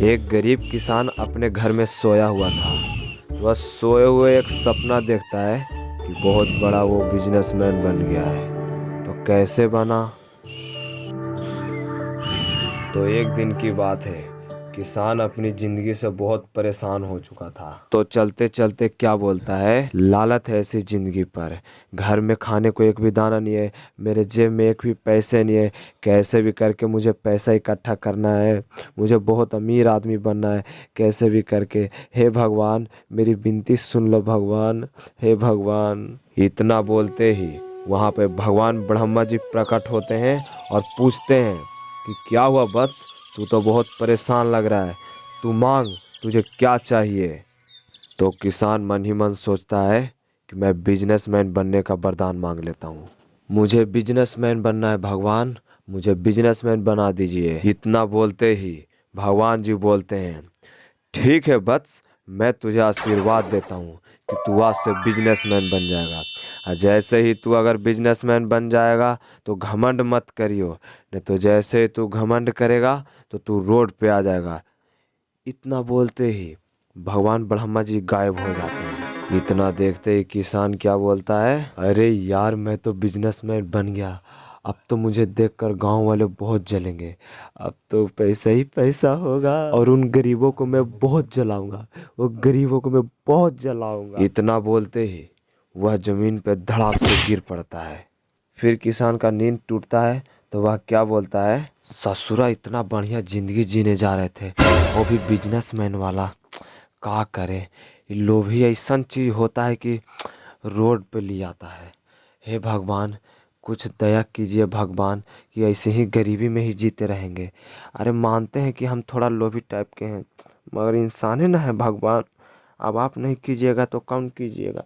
एक गरीब किसान अपने घर में सोया हुआ था। वह सोए हुए एक सपना देखता है कि बहुत बड़ा वो बिजनेसमैन बन गया है। तो कैसे बना? तो एक दिन की बात है, किसान अपनी जिंदगी से बहुत परेशान हो चुका था। तो चलते चलते क्या बोलता है, लालच है ऐसी जिंदगी पर। घर में खाने को एक भी दाना नहीं है, मेरे जेब में एक भी पैसे नहीं है। कैसे भी करके मुझे पैसा इकट्ठा करना है, मुझे बहुत अमीर आदमी बनना है। कैसे भी करके, हे भगवान मेरी विनती सुन लो भगवान, हे भगवान। इतना बोलते ही वहाँ पे भगवान ब्रह्मा जी प्रकट होते हैं और पूछते हैं कि क्या हुआ वत्स, तू तो बहुत परेशान लग रहा है, तू मांग, तुझे क्या चाहिए? तो किसान मन ही मन सोचता है कि मैं बिजनेसमैन बनने का वरदान मांग लेता हूँ। मुझे बिजनेसमैन बनना है भगवान, मुझे बिजनेसमैन बना दीजिए। इतना बोलते ही भगवान जी बोलते हैं, ठीक है वत्स, मैं तुझे आशीर्वाद देता हूँ कि तू आज से बिजनेसमैन बन जाएगा। और जैसे ही तू अगर बिजनेसमैन बन जाएगा तो घमंड मत करियो, नहीं तो जैसे ही तू घमंड करेगा तो तू रोड पे आ जाएगा। इतना बोलते ही भगवान ब्रह्मा जी गायब हो जाते हैं। इतना देखते ही किसान क्या बोलता है, अरे यार मैं तो बिजनेसमैन बन गया, अब तो मुझे देखकर गांव वाले बहुत जलेंगे। अब तो पैसा ही पैसा होगा और उन गरीबों को मैं बहुत जलाऊंगा, वो गरीबों को मैं बहुत जलाऊंगा। इतना बोलते ही वह जमीन पे धड़ाक से गिर पड़ता है। फिर किसान का नींद टूटता है तो वह क्या बोलता है, ससुरा इतना बढ़िया जिंदगी जीने जा रहे थे, वो भी बिजनेसमैन वाला। का करे, ये लोभी ऐसा चीज होता है कि रोड पे ले आता है। हे भगवान कुछ दया कीजिए भगवान, कि ऐसे ही गरीबी में ही जीते रहेंगे। अरे मानते हैं कि हम थोड़ा लोभी टाइप के हैं, मगर इंसान है ना है भगवान, अब आप नहीं कीजिएगा तो कौन कीजिएगा।